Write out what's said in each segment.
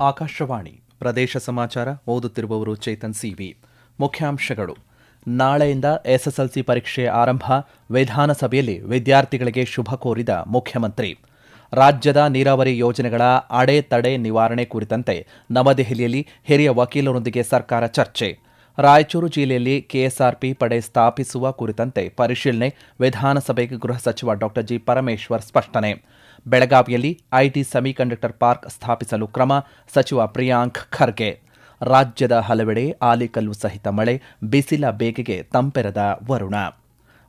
ಆಕಾಶವಾಣಿ ಪ್ರದೇಶ ಸಮಾಚಾರ ಓದುತ್ತಿರುವವರು ಚೇತನ್ ಸಿವಿ. ಮುಖ್ಯಾಂಶಗಳು: ನಾಳೆಯಿಂದ ಎಸ್ಎಸ್ಎಲ್ಸಿ ಪರೀಕ್ಷೆ ಆರಂಭ, ವಿಧಾನಸಭೆಯಲ್ಲಿ ವಿದ್ಯಾರ್ಥಿಗಳಿಗೆ ಶುಭ ಕೋರಿದ ಮುಖ್ಯಮಂತ್ರಿ. ರಾಜ್ಯದ ನೀರಾವರಿ ಯೋಜನೆಗಳ ಅಡೆತಡೆ ನಿವಾರಣೆ ಕುರಿತಂತೆ ನವದೆಹಲಿಯಲ್ಲಿ ಹಿರಿಯ ವಕೀಲರೊಂದಿಗೆ ಸರ್ಕಾರ ಚರ್ಚೆ. ರಾಯಚೂರು ಜಿಲ್ಲೆಯಲ್ಲಿ ಕೆಎಸ್ಆರ್ಪಿ ಪಡೆ ಸ್ಥಾಪಿಸುವ ಕುರಿತಂತೆ ಪರಿಶೀಲನೆ, ವಿಧಾನಸಭೆಗೆ ಗೃಹ ಸಚಿವ ಡಾ ಜಿ. ಪರಮೇಶ್ವರ್ ಸ್ಪಷ್ಟನೆ. ಬೆಳಗಾವಿಯಲ್ಲಿ ಐಟಿ ಸೆಮಿಕಂಡಕ್ಟರ್ ಪಾರ್ಕ್ ಸ್ಥಾಪಿಸಲು ಕ್ರಮ, ಸಚಿವ ಪ್ರಿಯಾಂಕ್ ಖರ್ಗೆ. ರಾಜ್ಯದ ಹಲವೆಡೆ ಆಲಿಕಲ್ಲು ಸಹಿತ ಮಳೆ, ಬಿಸಿಲ ಬೇಗೆಗೆ ತಂಪೆರೆದ ವರುಣ.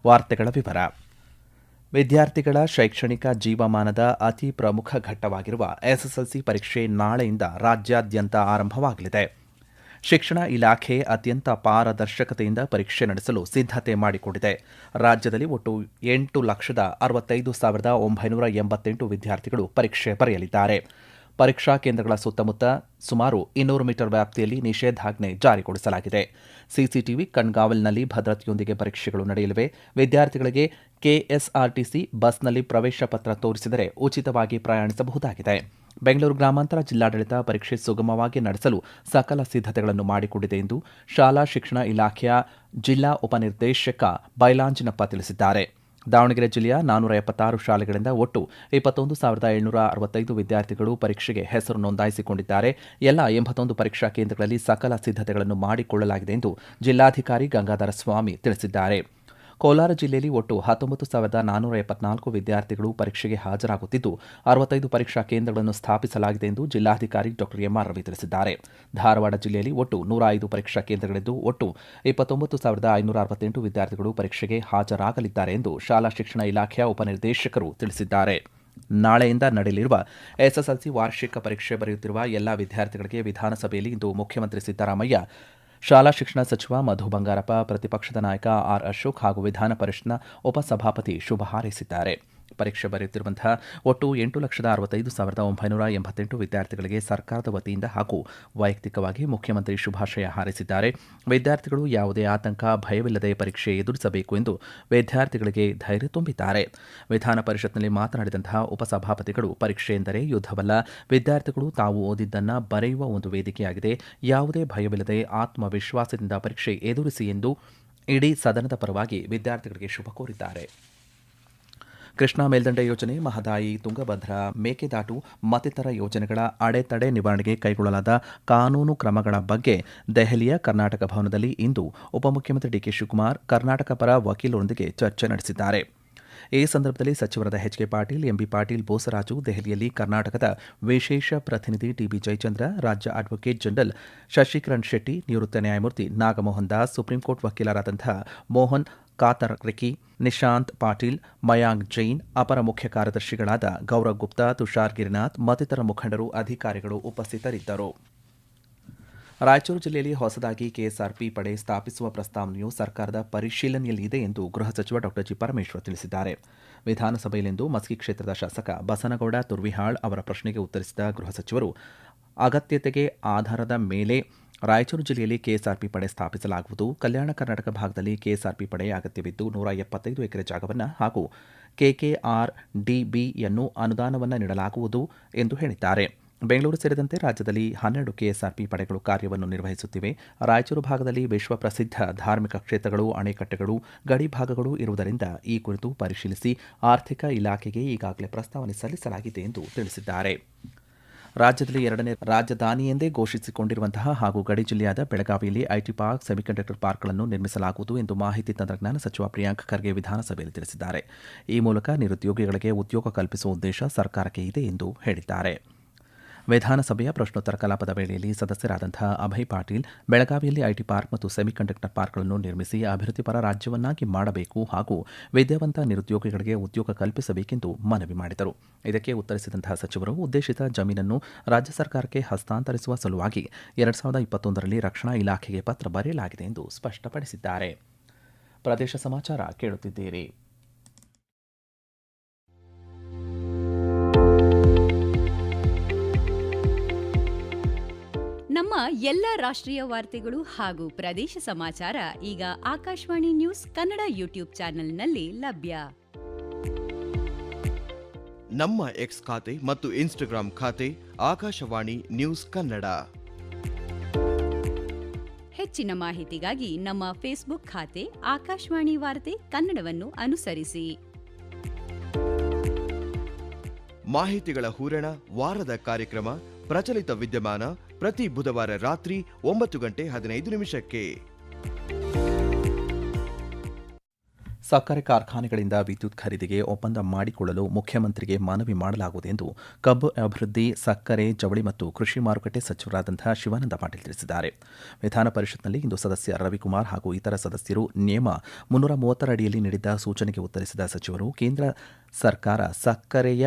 ವಾರ್ತೆಗಳ ವಿವರ. ವಿದ್ಯಾರ್ಥಿಗಳ ಶೈಕ್ಷಣಿಕ ಜೀವಮಾನದ ಅತಿ ಪ್ರಮುಖ ಘಟ್ಟವಾಗಿರುವ ಎಸ್ಎಸ್ಎಲ್ಸಿ ಪರೀಕ್ಷೆ ನಾಳೆಯಿಂದ ರಾಜ್ಯಾದ್ಯಂತ ಆರಂಭವಾಗಲಿದೆ. ಶಿಕ್ಷಣ ಇಲಾಖೆ ಅತ್ಯಂತ ಪಾರದರ್ಶಕತೆಯಿಂದ ಪರೀಕ್ಷೆ ನಡೆಸಲು ಸಿದ್ದತೆ ಮಾಡಿಕೊಂಡಿದೆ. ರಾಜ್ಯದಲ್ಲಿ ಒಟ್ಟು 8,65,988 ವಿದ್ಯಾರ್ಥಿಗಳು ಪರೀಕ್ಷೆ ಬರೆಯಲಿದ್ದಾರೆ. ಪರೀಕ್ಷಾ ಕೇಂದ್ರಗಳ ಸುತ್ತಮುತ್ತ ಸುಮಾರು 200 ಮೀಟರ್ ವ್ಯಾಪ್ತಿಯಲ್ಲಿ ನಿಷೇಧಾಜ್ಞೆ ಜಾರಿಗೊಳಿಸಲಾಗಿದೆ. ಸಿಸಿಟಿವಿ ಕಣ್ಗಾವಲಿನಲ್ಲಿ ಭದ್ರತೆಯೊಂದಿಗೆ ಪರೀಕ್ಷೆಗಳು ನಡೆಯಲಿವೆ. ವಿದ್ಯಾರ್ಥಿಗಳಿಗೆ ಕೆಎಸ್ಆರ್ಟಿಸಿ ಬಸ್ನಲ್ಲಿ ಪ್ರವೇಶ ಪತ್ರ ತೋರಿಸಿದರೆ ಉಚಿತವಾಗಿ ಪ್ರಯಾಣಿಸಬಹುದಾಗಿದೆ. ಬೆಂಗಳೂರು ಗ್ರಾಮಾಂತರ ಜಿಲ್ಲಾಡಳಿತ ಪರೀಕ್ಷೆ ಸುಗಮವಾಗಿ ನಡೆಸಲು ಸಕಲ ಸಿದ್ದತೆಗಳನ್ನು ಮಾಡಿಕೊಂಡಿದೆ ಎಂದು ಶಾಲಾ ಶಿಕ್ಷಣ ಇಲಾಖೆಯ ಜಿಲ್ಲಾ ಉಪನಿರ್ದೇಶಕ ಬೈಲಾಂಜಿನಪ್ಪ ತಿಳಿಸಿದ್ದಾರೆ. ದಾವಣಗೆರೆ ಜಿಲ್ಲೆಯ 476 ಶಾಲೆಗಳಿಂದ ಒಟ್ಟು 21,765 ವಿದ್ಯಾರ್ಥಿಗಳು ಪರೀಕ್ಷೆಗೆ ಹೆಸರು ನೋಂದಾಯಿಸಿಕೊಂಡಿದ್ದಾರೆ. ಎಲ್ಲ 81 ಪರೀಕ್ಷಾ ಕೇಂದ್ರಗಳಲ್ಲಿ ಸಕಲ ಸಿದ್ದತೆಗಳನ್ನು ಮಾಡಿಕೊಳ್ಳಲಾಗಿದೆ ಎಂದು ಜಿಲ್ಲಾಧಿಕಾರಿ ಗಂಗಾಧರ ಸ್ವಾಮಿ ತಿಳಿಸಿದ್ದಾರೆ. ಕೋಲಾರ ಜಿಲ್ಲೆಯಲ್ಲಿ ಒಟ್ಟು 19,474 ವಿದ್ಯಾರ್ಥಿಗಳು ಪರೀಕ್ಷೆಗೆ ಹಾಜರಾಗುತ್ತಿದ್ದು 65 ಪರೀಕ್ಷಾ ಕೇಂದ್ರಗಳನ್ನು ಸ್ಥಾಪಿಸಲಾಗಿದೆ ಎಂದು ಜಿಲ್ಲಾಧಿಕಾರಿ ಡಾ ಎಂಆರ್ ರವಿ ತಿಳಿಸಿದ್ದಾರೆ. ಧಾರವಾಡ ಜಿಲ್ಲೆಯಲ್ಲಿ ಒಟ್ಟು 105 ಪರೀಕ್ಷಾ ಕೇಂದ್ರಗಳಿದ್ದು ಒಟ್ಟು 29,568 ವಿದ್ಯಾರ್ಥಿಗಳು ಪರೀಕ್ಷೆಗೆ ಹಾಜರಾಗಲಿದ್ದಾರೆ ಎಂದು ಶಾಲಾ ಶಿಕ್ಷಣ ಇಲಾಖೆಯ ಉಪನಿರ್ದೇಶಕರು ತಿಳಿಸಿದ್ದಾರೆ. ನಾಳೆಯಿಂದ ನಡೆಯಲಿರುವ ಎಸ್ಎಸ್ಎಲ್ಸಿ ವಾರ್ಷಿಕ ಪರೀಕ್ಷೆ ಬರೆಯುತ್ತಿರುವ ಎಲ್ಲಾ ವಿದ್ಯಾರ್ಥಿಗಳಿಗೆ ವಿಧಾನಸಭೆಯಲ್ಲಿ ಇಂದು ಮುಖ್ಯಮಂತ್ರಿ ಸಿದ್ದರಾಮಯ್ಯ, ಶಾಲಾ ಶಿಕ್ಷಣ ಸಚಿವ ಮಧು ಬಂಗಾರಪ್ಪ, ಪ್ರತಿಪಕ್ಷದ ನಾಯಕ ಆರ್ ಅಶೋಕ್ ಹಾಗೂ ವಿಧಾನ ಪರಿಷತ್ನ ಉಪಸಭಾಪತಿ ಶುಭ ಹಾರೈಸಿದ್ದಾರೆ. ಪರೀಕ್ಷೆ ಬರೆಯುತ್ತಿರುವಂತಹ ಒಟ್ಟು 8,65,988 ವಿದ್ಯಾರ್ಥಿಗಳಿಗೆ ಸರ್ಕಾರದ ವತಿಯಿಂದ ಹಾಗೂ ವೈಯಕ್ತಿಕವಾಗಿ ಮುಖ್ಯಮಂತ್ರಿ ಶುಭಾಶಯ ಹಾರೈಸಿದ್ದಾರೆ. ವಿದ್ಯಾರ್ಥಿಗಳು ಯಾವುದೇ ಆತಂಕ, ಭಯವಿಲ್ಲದೆ ಪರೀಕ್ಷೆ ಎದುರಿಸಬೇಕು ಎಂದು ವಿದ್ಯಾರ್ಥಿಗಳಿಗೆ ಧೈರ್ಯ ತುಂಬಿದ್ದಾರೆ. ವಿಧಾನ ಪರಿಷತ್ನಲ್ಲಿ ಮಾತನಾಡಿದಂತಹ ಉಪಸಭಾಪತಿಗಳು, ಪರೀಕ್ಷೆ ಎಂದರೆ ಯುದ್ಧವಲ್ಲ, ವಿದ್ಯಾರ್ಥಿಗಳು ತಾವು ಓದಿದ್ದನ್ನು ಬರೆಯುವ ಒಂದು ವೇದಿಕೆಯಾಗಿದೆ. ಯಾವುದೇ ಭಯವಿಲ್ಲದೆ ಆತ್ಮವಿಶ್ವಾಸದಿಂದ ಪರೀಕ್ಷೆ ಎದುರಿಸಿ ಎಂದು ಇಡೀ ಸದನದ ಪರವಾಗಿ ವಿದ್ಯಾರ್ಥಿಗಳಿಗೆ ಶುಭ ಕೋರಿದ್ದಾರೆ. ಕೃಷ್ಣಾ ಮೇಲ್ದಂಡೆ ಯೋಜನೆ, ಮಹದಾಯಿ, ತುಂಗಭದ್ರಾ, ಮೇಕೆದಾಟು ಮತ್ತಿತರ ಯೋಜನೆಗಳ ಅಡೆತಡೆ ನಿವಾರಣೆಗೆ ಕೈಗೊಳ್ಳಲಾದ ಕಾನೂನು ಕ್ರಮಗಳ ಬಗ್ಗೆ ದೆಹಲಿಯ ಕರ್ನಾಟಕ ಭವನದಲ್ಲಿ ಇಂದು ಉಪಮುಖ್ಯಮಂತ್ರಿ ಡಿಕೆ ಶಿವಕುಮಾರ್ ಕರ್ನಾಟಕ ಪರ ವಕೀಲರೊಂದಿಗೆ ಚರ್ಚೆ ನಡೆಸಿದ್ದಾರೆ. ಈ ಸಂದರ್ಭದಲ್ಲಿ ಸಚಿವರಾದ ಎಚ್ಕೆ ಪಾಟೀಲ್, ಎಂಬಿ ಪಾಟೀಲ್, ಬೋಸರಾಜು, ದೆಹಲಿಯಲ್ಲಿ ಕರ್ನಾಟಕದ ವಿಶೇಷ ಪ್ರತಿನಿಧಿ ಟಿಬಿ ಜಯಚಂದ್ರ, ರಾಜ್ಯ ಅಡ್ವೊಕೇಟ್ ಜನರಲ್ ಶಶಿಕಿರಣ್ ಶೆಟ್ಟಿ, ನಿವೃತ್ತ ನ್ಯಾಯಮೂರ್ತಿ ನಾಗಮೋಹನ್ ದಾಸ್, ಸುಪ್ರೀಂಕೋರ್ಟ್ ವಕೀಲರಾದಂತಹ ಮೋಹನ್ ಕಾತರ್ಕಿ, ನಿಶಾಂತ್ ಪಾಟೀಲ್, ಮಯಾಂಕ್ ಜೈನ್, ಅಪರ ಮುಖ್ಯ ಕಾರ್ಯದರ್ಶಿಗಳಾದ ಗೌರವ್ ಗುಪ್ತಾ, ತುಷಾರ್ ಗಿರಿನಾಥ್ ಮತ್ತಿತರ ಮುಖಂಡರು, ಅಧಿಕಾರಿಗಳು ಉಪಸ್ಥಿತರಿದ್ದರು. ರಾಯಚೂರು ಜಿಲ್ಲೆಯಲ್ಲಿ ಹೊಸದಾಗಿ ಕೆಎಸ್ಆರ್ಪಿ ಪಡೆ ಸ್ಥಾಪಿಸುವ ಪ್ರಸ್ತಾವನೆಯು ಸರ್ಕಾರದ ಪರಿಶೀಲನೆಯಲ್ಲಿದೆ ಎಂದು ಗೃಹ ಸಚಿವ ಡಾ ಜಿ. ಪರಮೇಶ್ವರ್ ತಿಳಿಸಿದ್ದಾರೆ. ವಿಧಾನಸಭೆಯಲ್ಲಿಂದು ಮಸ್ಕಿ ಕ್ಷೇತ್ರದ ಶಾಸಕ ಬಸನಗೌಡ ತುರ್ವಿಹಾಳ್ ಅವರ ಪ್ರಶ್ನೆಗೆ ಉತ್ತರಿಸಿದ ಗೃಹ ಸಚಿವರು, ಅಗತ್ಯತೆಗೆ ಆಧಾರದ ಮೇಲೆ ರಾಯಚೂರು ಜಿಲ್ಲೆಯಲ್ಲಿ ಕೆಎಸ್ಆರ್ಪಿ ಪಡೆ ಸ್ಥಾಪಿಸಲಾಗುವುದು. ಕಲ್ಯಾಣ ಕರ್ನಾಟಕ ಭಾಗದಲ್ಲಿ ಕೆಎಸ್ಆರ್ಪಿ ಪಡೆ ಅಗತ್ಯವಿದ್ದು 175 ಎಕರೆ ಜಾಗವನ್ನು ಹಾಗೂ ಕೆಕೆಆರ್ಡಿಬಿಯನ್ನು ಅನುದಾನವನ್ನು ನೀಡಲಾಗುವುದು ಎಂದು ಹೇಳಿದ್ದಾರೆ. ಬೆಂಗಳೂರು ಸೇರಿದಂತೆ ರಾಜ್ಯದಲ್ಲಿ 12 ಕೆಎಸ್ಆರ್ಪಿ ಪಡೆಗಳು ಕಾರ್ಯವನ್ನು ನಿರ್ವಹಿಸುತ್ತಿವೆ. ರಾಯಚೂರು ಭಾಗದಲ್ಲಿ ವಿಶ್ವ ಪ್ರಸಿದ್ಧ ಧಾರ್ಮಿಕ ಕ್ಷೇತ್ರಗಳು, ಅಣೆಕಟ್ಟೆಗಳು, ಗಡಿ ಭಾಗಗಳು ಇರುವುದರಿಂದ ಈ ಕುರಿತು ಪರಿಶೀಲಿಸಿ ಆರ್ಥಿಕ ಇಲಾಖೆಗೆ ಈಗಾಗಲೇ ಪ್ರಸ್ತಾವನೆ ಸಲ್ಲಿಸಲಾಗಿದೆ ಎಂದು ತಿಳಿಸಿದ್ದಾರೆ. ರಾಜ್ಯದಲ್ಲಿ 2ನೇ ರಾಜಧಾನಿ ಎಂದೇ ಘೋಷಿಸಿಕೊಂಡಿರುವಂತಹ ಹಾಗೂ ಗಡಿ ಜಿಲ್ಲೆಯಾದ ಬೆಳಗಾವಿಯಲ್ಲಿ ಐಟಿ ಪಾರ್ಕ್, ಸೆಮಿಕಂಡಕ್ಟರ್ ಪಾರ್ಕ್ಗಳನ್ನು ನಿರ್ಮಿಸಲಾಗುವುದು ಎಂದು ಮಾಹಿತಿ ತಂತ್ರಜ್ಞಾನ ಸಚಿವ ಪ್ರಿಯಾಂಕ್ ಖರ್ಗೆ ವಿಧಾನಸಭೆಯಲ್ಲಿ ತಿಳಿಸಿದ್ದಾರೆ. ಈ ಮೂಲಕ ನಿರುದ್ಯೋಗಿಗಳಿಗೆ ಉದ್ಯೋಗ ಕಲ್ಪಿಸುವ ಉದ್ದೇಶ ಸರ್ಕಾರಕ್ಕೆ ಇದೆ ಎಂದು ಹೇಳಿದ್ದಾರೆ. ವಿಧಾನಸಭೆಯ ಪ್ರಶ್ನೋತ್ತರ ಕಲಾಪದ ವೇಳೆಯಲ್ಲಿ ಸದಸ್ಯರಾದಂತಹ ಅಭಯ್ ಪಾಟೀಲ್, ಬೆಳಗಾವಿಯಲ್ಲಿ ಐಟಿ ಪಾರ್ಕ್ ಮತ್ತು ಸೆಮಿಕಂಡಕ್ಟರ್ ಪಾರ್ಕ್ಗಳನ್ನು ನಿರ್ಮಿಸಿ ಅಭಿವೃದ್ಧಿಪರ ರಾಜ್ಯವನ್ನಾಗಿ ಮಾಡಬೇಕು ಹಾಗೂ ವಿದ್ಯಾವಂತ ನಿರುದ್ಯೋಗಿಗಳಿಗೆ ಉದ್ಯೋಗ ಕಲ್ಪಿಸಬೇಕೆಂದು ಮನವಿ ಮಾಡಿದರು. ಇದಕ್ಕೆ ಉತ್ತರಿಸಿದಂತಹ ಸಚಿವರು, ಉದ್ದೇಶಿತ ಜಮೀನನ್ನು ರಾಜ್ಯ ಸರ್ಕಾರಕ್ಕೆ ಹಸ್ತಾಂತರಿಸುವ ಸಲುವಾಗಿ 2021ರಲ್ಲಿ ರಕ್ಷಣಾ ಇಲಾಖೆಗೆ ಪತ್ರ ಬರೆಯಲಾಗಿದೆ ಎಂದು ಸ್ಪಷ್ಟಪಡಿಸಿದ್ದಾರೆ. ಪ್ರದೇಶ ಸಮಾಚಾರ ಕೇಳುತ್ತಿದ್ದೀರಿ. ನಮ್ಮ ಎಲ್ಲ ರಾಷ್ಟ್ರೀಯ ವಾರ್ತೆಗಳು ಹಾಗೂ ಪ್ರದೇಶ ಸಮಾಚಾರ ಈಗ ಆಕಾಶವಾಣಿ ನ್ಯೂಸ್ ಕನ್ನಡ ಯೂಟ್ಯೂಬ್ ಚಾನೆಲ್ನಲ್ಲಿ ಲಭ್ಯ. ನಮ್ಮ ಎಕ್ಸ್ ಖಾತೆ ಮತ್ತು ಇನ್ಸ್ಟಾಗ್ರಾಂ ಖಾತೆ ಆಕಾಶವಾಣಿ ನ್ಯೂಸ್ ಕನ್ನಡ. ಹೆಚ್ಚಿನ ಮಾಹಿತಿಗಾಗಿ ನಮ್ಮ ಫೇಸ್ಬುಕ್ ಖಾತೆ ಆಕಾಶವಾಣಿ ವಾರ್ತೆ ಕನ್ನಡವನ್ನು ಅನುಸರಿಸಿ. ಮಾಹಿತಿಗಳ ಹೂರಣ ವಾರದ ಕಾರ್ಯಕ್ರಮ ಪ್ರಚಲಿತ ವಿದ್ಯಮಾನ ಪ್ರತಿ ಬುಧವಾರ ರಾತ್ರಿ 9:15 ಸಕ್ಕರೆ ಕಾರ್ಖಾನೆಗಳಿಂದ ವಿದ್ಯುತ್ ಖರೀದಿಗೆ ಒಪ್ಪಂದ ಮಾಡಿಕೊಳ್ಳಲು ಮುಖ್ಯಮಂತ್ರಿಗೆ ಮನವಿ ಮಾಡಲಾಗುವುದು ಎಂದು ಕಬ್ಬು ಅಭಿವೃದ್ಧಿ, ಸಕ್ಕರೆ, ಜವಳಿ ಮತ್ತು ಕೃಷಿ ಮಾರುಕಟ್ಟೆ ಸಚಿವರಾದಂತಹ ಶಿವಾನಂದ ಪಾಟೀಲ್ ತಿಳಿಸಿದ್ದಾರೆ. ವಿಧಾನ ಪರಿಷತ್ನಲ್ಲಿ ಇಂದು ಸದಸ್ಯ ರವಿಕುಮಾರ್ ಹಾಗೂ ಇತರ ಸದಸ್ಯರು ನಿಯಮ 330 ಅಡಿಯಲ್ಲಿ ನೀಡಿದ್ದ ಸೂಚನೆಗೆ ಉತ್ತರಿಸಿದ ಸಚಿವರು, ಕೇಂದ್ರ ಸರ್ಕಾರ ಸಕ್ಕರೆಯ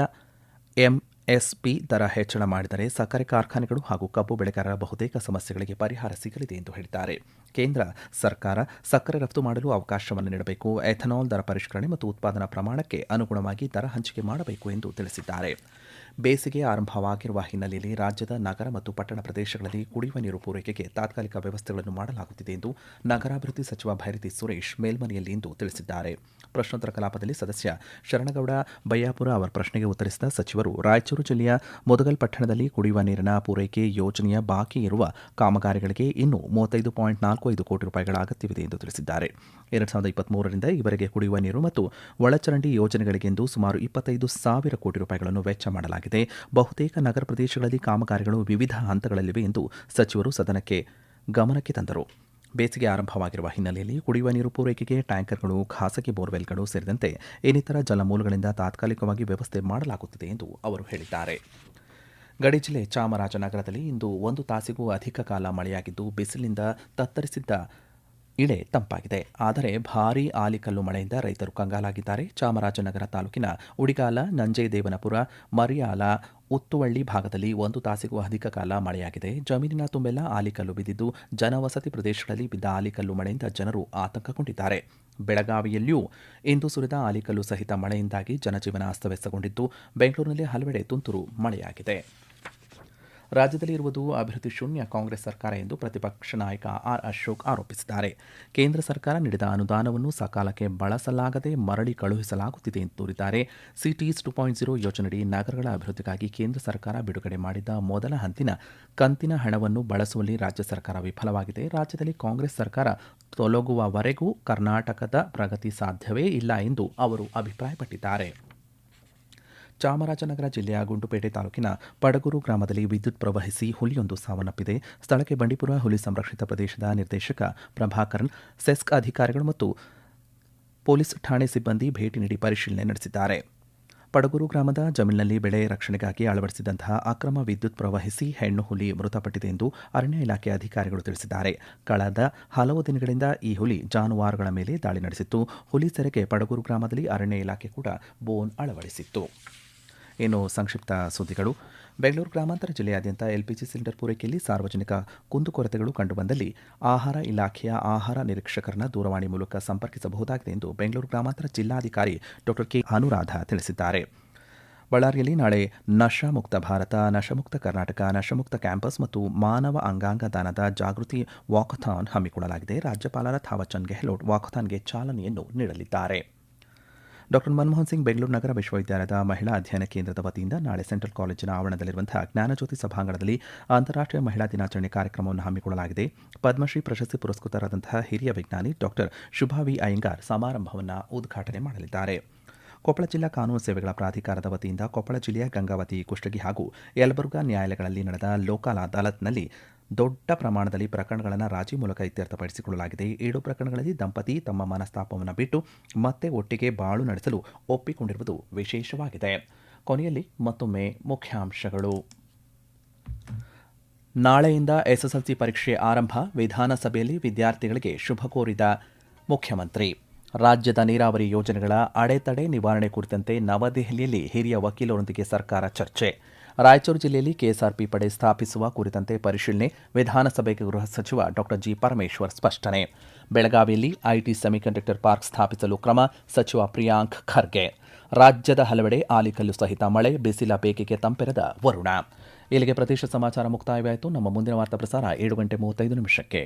ಎಂಎಸ್ಪಿ ದರ ಹೆಚ್ಚಳ ಮಾಡಿದರೆ ಸಕ್ಕರೆ ಕಾರ್ಖಾನೆಗಳು ಹಾಗೂ ಕಬ್ಬು ಬೆಳೆಗಾರರ ಬಹುತೇಕ ಸಮಸ್ಯೆಗಳಿಗೆ ಪರಿಹಾರ ಸಿಗಲಿದೆ ಎಂದು ಹೇಳಿದ್ದಾರೆ. ಕೇಂದ್ರ ಸರ್ಕಾರ ಸಕ್ಕರೆ ರಫ್ತು ಮಾಡಲು ಅವಕಾಶವನ್ನು ನೀಡಬೇಕು, ಎಥನಾಲ್ ದರ ಪರಿಷ್ಕರಣೆ ಮತ್ತು ಉತ್ಪಾದನಾ ಪ್ರಮಾಣಕ್ಕೆ ಅನುಗುಣವಾಗಿ ದರ ಹಂಚಿಕೆ ಮಾಡಬೇಕು ಎಂದು ತಿಳಿಸಿದ್ದಾರೆ. ಬೇಸಿಗೆ ಆರಂಭವಾಗಿರುವ ಹಿನ್ನೆಲೆಯಲ್ಲಿ ರಾಜ್ಯದ ನಗರ ಮತ್ತು ಪಟ್ಟಣ ಪ್ರದೇಶಗಳಲ್ಲಿ ಕುಡಿಯುವ ನೀರು ಪೂರೈಕೆಗೆ ತಾತ್ಕಾಲಿಕ ವ್ಯವಸ್ಥೆಗಳನ್ನು ಮಾಡಲಾಗುತ್ತಿದೆ ಎಂದು ನಗರಾಭಿವೃದ್ಧಿ ಸಚಿವ ಭೈರತಿ ಸುರೇಶ್ ಮೇಲ್ಮನೆಯಲ್ಲಿಂದು ತಿಳಿಸಿದ್ದಾರೆ. ಪ್ರಶ್ನೋತ್ತರ ಕಲಾಪದಲ್ಲಿ ಸದಸ್ಯ ಶರಣಗೌಡ ಬಯ್ಯಾಪುರ ಅವರ ಪ್ರಶ್ನೆಗೆ ಉತ್ತರಿಸಿದ ಸಚಿವರು, ರಾಯಚೂರು ಜಿಲ್ಲೆಯ ಮುದಗಲ್ ಪಟ್ಟಣದಲ್ಲಿ ಕುಡಿಯುವ ನೀರಿನ ಪೂರೈಕೆ ಯೋಜನೆಯ ಬಾಕಿ ಇರುವ ಕಾಮಗಾರಿಗಳಿಗೆ ಇನ್ನೂ 35.45 ಕೋಟಿ ರೂಪಾಯಿಗಳ ಅಗತ್ಯವಿದೆ ಎಂದು ತಿಳಿಸಿದ್ದಾರೆ. 2023ರಿಂದ ಈವರೆಗೆ ಕುಡಿಯುವ ನೀರು ಮತ್ತು ಒಳಚರಂಡಿ ಯೋಜನೆಗಳಿಗೆಂದು ಸುಮಾರು 25,000 ಕೋಟಿ ರೂಪಾಯಿಗಳನ್ನು ವೆಚ್ಚ ಮಾಡಲಾಗಿದೆ. ಬಹುತೇಕ ನಗರ ಪ್ರದೇಶಗಳಲ್ಲಿ ಕಾಮಗಾರಿಗಳು ವಿವಿಧ ಹಂತಗಳಲ್ಲಿವೆ ಎಂದು ಸಚಿವರು ಸದನಕ್ಕೆ ಗಮನಕ್ಕೆ ತಂದರು. ಬೇಸಿಗೆ ಆರಂಭವಾಗಿರುವ ಹಿನ್ನೆಲೆಯಲ್ಲಿ ಕುಡಿಯುವ ನೀರು ಪೂರೈಕೆಗೆ ಟ್ಯಾಂಕರ್ಗಳು, ಖಾಸಗಿ ಬೋರ್ವೆಲ್ಗಳು ಸೇರಿದಂತೆ ಇನ್ನಿತರ ಜಲಮೂಲಗಳಿಂದ ತಾತ್ಕಾಲಿಕವಾಗಿ ವ್ಯವಸ್ಥೆ ಮಾಡಲಾಗುತ್ತಿದೆ ಎಂದು ಅವರು ಹೇಳಿದ್ದಾರೆ. ಗಡಿ ಜಿಲ್ಲೆ ಚಾಮರಾಜನಗರದಲ್ಲಿ ಇಂದು 1 ತಾಸಿಗೂ ಅಧಿಕ ಕಾಲ ಮಳೆಯಾಗಿದ್ದು ಬಿಸಿಲಿನಿಂದ ತತ್ತರಿಸಿದ್ದ ಇಳೆ ತಂಪಾಗಿದೆ. ಆದರೆ ಭಾರೀ ಆಲಿಕಲ್ಲು ಮಳೆಯಿಂದ ರೈತರು ಕಂಗಾಲಾಗಿದ್ದಾರೆ. ಚಾಮರಾಜನಗರ ತಾಲೂಕಿನ ಉಡಿಗಾಲ, ನಂಜೇದೇವನಪುರ, ಮರಿಯಾಲ, ಉತ್ತುವಳ್ಳಿ ಭಾಗದಲ್ಲಿ 1 ತಾಸಿಗೂ ಅಧಿಕ ಕಾಲ ಮಳೆಯಾಗಿದೆ. ಜಮೀನಿನ ತುಂಬೆಲ್ಲ ಆಲಿಕಲ್ಲು ಬಿದ್ದಿದ್ದು ಜನವಸತಿ ಪ್ರದೇಶಗಳಲ್ಲಿ ಬಿದ್ದ ಆಲಿಕಲ್ಲು ಮಳೆಯಿಂದ ಜನರು ಆತಂಕಗೊಂಡಿದ್ದಾರೆ. ಬೆಳಗಾವಿಯಲ್ಲಿಯೂ ಇಂದು ಸುರಿದ ಆಲಿಕಲ್ಲು ಸಹಿತ ಮಳೆಯಿಂದಾಗಿ ಜನಜೀವನ ಅಸ್ತವ್ಯಸ್ತಗೊಂಡಿದ್ದು ಬೆಂಗಳೂರಿನಲ್ಲಿ ಹಲವೆಡೆ ತುಂತುರು ಮಳೆಯಾಗಿದೆ. ರಾಜ್ಯದಲ್ಲಿ ಇರುವುದು ಅಭಿವೃದ್ಧಿ ಶೂನ್ಯ ಕಾಂಗ್ರೆಸ್ ಸರ್ಕಾರ ಎಂದು ಪ್ರತಿಪಕ್ಷ ನಾಯಕ ಆರ್ ಅಶೋಕ್ ಆರೋಪಿಸಿದ್ದಾರೆ. ಕೇಂದ್ರ ಸರ್ಕಾರ ನೀಡಿದ ಅನುದಾನವನ್ನು ಸಕಾಲಕ್ಕೆ ಬಳಸಲಾಗದೆ ಮರಳಿ ಕಳುಹಿಸಲಾಗುತ್ತಿದೆ ಎಂದು ದೂರಿದ್ದಾರೆ. ಸಿಟೀಸ್ 2.0 ಯೋಜನೆಯಡಿ ನಗರಗಳ ಅಭಿವೃದ್ಧಿಗಾಗಿ ಕೇಂದ್ರ ಸರ್ಕಾರ ಬಿಡುಗಡೆ ಮಾಡಿದ್ದ ಮೊದಲ ಕಂತಿನ ಹಣವನ್ನು ಬಳಸುವಲ್ಲಿ ರಾಜ್ಯ ಸರ್ಕಾರ ವಿಫಲವಾಗಿದೆ. ರಾಜ್ಯದಲ್ಲಿ ಕಾಂಗ್ರೆಸ್ ಸರ್ಕಾರ ತೊಲಗುವವರೆಗೂ ಕರ್ನಾಟಕದ ಪ್ರಗತಿ ಸಾಧ್ಯವೇ ಇಲ್ಲ ಎಂದು ಅವರು ಅಭಿಪ್ರಾಯಪಟ್ಟಿದ್ದಾರೆ. ಚಾಮರಾಜನಗರ ಜಿಲ್ಲೆಯ ಗುಂಡ್ಲುಪೇಟೆ ತಾಲೂಕಿನ ಪಡಗೂರು ಗ್ರಾಮದಲ್ಲಿ ವಿದ್ಯುತ್ ಪ್ರವಹಿಸಿ ಹುಲಿಯೊಂದು ಸಾವನ್ನಪ್ಪಿದೆ. ಸ್ಥಳಕ್ಕೆ ಬಂಡೀಪುರ ಹುಲಿ ಸಂರಕ್ಷಿತ ಪ್ರದೇಶದ ನಿರ್ದೇಶಕ ಪ್ರಭಾಕರನ್, ಸೆಸ್ಕ್ ಅಧಿಕಾರಿಗಳು ಮತ್ತು ಪೊಲೀಸ್ ಠಾಣೆ ಸಿಬ್ಬಂದಿ ಭೇಟಿ ನೀಡಿ ಪರಿಶೀಲನೆ ನಡೆಸಿದ್ದಾರೆ. ಪಡಗೂರು ಗ್ರಾಮದ ಜಮೀನಿನಲ್ಲಿ ಬೆಳೆ ರಕ್ಷಣೆಗಾಗಿ ಅಳವಡಿಸಿದಂತಹ ಅಕ್ರಮ ವಿದ್ಯುತ್ ಪ್ರವಹಿಸಿ ಹೆಣ್ಣು ಹುಲಿ ಮೃತಪಟ್ಟಿದೆ ಎಂದು ಅರಣ್ಯ ಇಲಾಖೆ ಅಧಿಕಾರಿಗಳು ತಿಳಿಸಿದ್ದಾರೆ. ಕಳೆದ ಹಲವು ದಿನಗಳಿಂದ ಈ ಹುಲಿ ಜಾನುವಾರುಗಳ ಮೇಲೆ ದಾಳಿ ನಡೆಸಿತ್ತು. ಹುಲಿ ಸೆರೆಗೆ ಪಡಗೂರು ಗ್ರಾಮದಲ್ಲಿ ಅರಣ್ಯ ಇಲಾಖೆ ಕೂಡ ಬೋನ್ ಅಳವಡಿಸಿತ್ತು. ಇನ್ನು ಸಂಕ್ಷಿಪ್ತ ಸುದ್ದಿಗಳು. ಬೆಂಗಳೂರು ಗ್ರಾಮಾಂತರ ಜಿಲ್ಲೆಯಾದ್ಯಂತ ಎಲ್ಪಿಜಿ ಸಿಲಿಂಡರ್ ಪೂರೈಕೆಯಲ್ಲಿ ಸಾರ್ವಜನಿಕ ಕುಂದುಕೊರತೆಗಳು ಕಂಡುಬಂದಲ್ಲಿ ಆಹಾರ ಇಲಾಖೆಯ ಆಹಾರ ನಿರೀಕ್ಷಕರನ್ನ ದೂರವಾಣಿ ಮೂಲಕ ಸಂಪರ್ಕಿಸಬಹುದಾಗಿದೆ ಎಂದು ಬೆಂಗಳೂರು ಗ್ರಾಮಾಂತರ ಜಿಲ್ಲಾಧಿಕಾರಿ ಡಾ ಕೆ ಅನುರಾಧ ತಿಳಿಸಿದ್ದಾರೆ. ಬಳ್ಳಾರಿಯಲ್ಲಿ ನಾಳೆ ನಶಾಮುಕ್ತ ಭಾರತ, ನಶಾಮುಕ್ತ ಕರ್ನಾಟಕ, ನಶಾಮುಕ್ತ ಕ್ಯಾಂಪಸ್ ಮತ್ತು ಮಾನವ ಅಂಗಾಂಗ ದಾನದ ಜಾಗೃತಿ ವಾಕಥಾನ್ ಹಮ್ಮಿಕೊಳ್ಳಲಾಗಿದೆ. ರಾಜ್ಯಪಾಲ ಥಾವರ್ಚಂದ್ ಗೆಹ್ಲೋಟ್ ವಾಕಥಾನ್ಗೆ ಚಾಲನೆಯನ್ನು ನೀಡಲಿದ್ದಾರೆ. ಡಾ ಮನಮೋಹನ್ ಸಿಂಗ್ ಬೆಂಗಳೂರು ನಗರ ವಿಶ್ವವಿದ್ಯಾಲಯದ ಮಹಿಳಾ ಅಧ್ಯಯನ ಕೇಂದ್ರದ ವತಿಯಿಂದ ನಾಳೆ ಸೆಂಟ್ರಲ್ ಕಾಲೇಜಿನ ಆವರಣದಲ್ಲಿರುವಂತಹ ಜ್ಞಾನಜ್ಯೋತಿ ಸಭಾಂಗಣದಲ್ಲಿ ಅಂತಾರಾಷ್ಟ್ರೀಯ ಮಹಿಳಾ ದಿನಾಚರಣೆ ಕಾರ್ಯಕ್ರಮವನ್ನು ಹಮ್ಮಿಕೊಳ್ಳಲಾಗಿದೆ. ಪದ್ಮಶ್ರೀ ಪ್ರಶಸ್ತಿ ಪುರಸ್ಕೃತರಾದಂತಹ ಹಿರಿಯ ವಿಜ್ಞಾನಿ ಡಾ ಶುಭಾ ವಿ ಅಯ್ಯಂಗಾರ್ ಸಮಾರಂಭವನ್ನು ಉದ್ಘಾಟನೆ ಮಾಡಲಿದ್ದಾರೆ. ಕೊಪ್ಪಳ ಜಿಲ್ಲಾ ಕಾನೂನು ಸೇವೆಗಳ ಪ್ರಾಧಿಕಾರದ ವತಿಯಿಂದ ಕೊಪ್ಪಳ ಜಿಲ್ಲೆಯ ಗಂಗಾವತಿ, ಕುಷ್ಟಗಿ ಹಾಗೂ ಯಲಬುರ್ಗಾ ನ್ಯಾಯಾಲಯಗಳಲ್ಲಿ ನಡೆದ ಲೋಕಲ್ ಅದಾಲತ್ನಲ್ಲಿ ದೊಡ್ಡ ಪ್ರಮಾಣದಲ್ಲಿ ಪ್ರಕರಣಗಳನ್ನು ರಾಜಿ ಮೂಲಕ ಇತ್ಯರ್ಥಪಡಿಸಿಕೊಳ್ಳಲಾಗಿದೆ. 7 ಪ್ರಕರಣಗಳಲ್ಲಿ ದಂಪತಿ ತಮ್ಮ ಮನಸ್ತಾಪವನ್ನು ಬಿಟ್ಟು ಮತ್ತೆ ಒಟ್ಟಿಗೆ ಬಾಳು ನಡೆಸಲು ಒಪ್ಪಿಕೊಂಡಿರುವುದು ವಿಶೇಷವಾಗಿದೆ. ಕೊನೆಯಲ್ಲಿ ಮತ್ತೊಮ್ಮೆ ಮುಖ್ಯಾಂಶಗಳು. ನಾಳೆಯಿಂದ ಎಸ್ಎಸ್ಎಲ್ಸಿ ಪರೀಕ್ಷೆ ಆರಂಭ, ವಿಧಾನಸಭೆಯಲ್ಲಿ ವಿದ್ಯಾರ್ಥಿಗಳಿಗೆ ಶುಭ ಕೋರಿದ ಮುಖ್ಯಮಂತ್ರಿ. ರಾಜ್ಯದ ನೀರಾವರಿ ಯೋಜನೆಗಳ ಅಡೆತಡೆ ನಿವಾರಣೆ ಕುರಿತಂತೆ ನವದೆಹಲಿಯಲ್ಲಿ ಹಿರಿಯ ವಕೀಲರೊಂದಿಗೆ ಸರ್ಕಾರ ಚರ್ಚೆ. ರಾಯಚೂರು ಜಿಲ್ಲೆಯಲ್ಲಿ ಕೆಎಸ್ಆರ್ಪಿ ಪಡೆ ಸ್ಥಾಪಿಸುವ ಕುರಿತಂತೆ ಪರಿಶೀಲನೆ, ವಿಧಾನಸಭೆಗೆ ಗೃಹ ಸಚಿವ ಡಾ ಜಿ ಪರಮೇಶ್ವರ್ ಸ್ಪಷ್ಟನೆ. ಬೆಳಗಾವಿಯಲ್ಲಿ ಐಟಿ ಸೆಮಿಕಂಡಕ್ಟರ್ ಪಾರ್ಕ್ ಸ್ಥಾಪಿಸಲು ಕ್ರಮ, ಸಚಿವ ಪ್ರಿಯಾಂಕ್ ಖರ್ಗೆ. ರಾಜ್ಯದ ಹಲವೆಡೆ ಆಲಿಕಲ್ಲು ಸಹಿತ ಮಳೆ, ಬಿಸಿಲ ಬೇಗೆಗೆ ತಂಪೆರೆದ ವರುಣ. ಇಲ್ಲಿಗೆ ಪ್ರದೇಶ ಸಮಾಚಾರ ಮುಕ್ತಾಯವಾಯಿತು. ನಮ್ಮ ಮುಂದಿನ ವಾರ್ತಾ ಪ್ರಸಾರ 7:35 ನಿಮಿಷಕ್ಕೆ.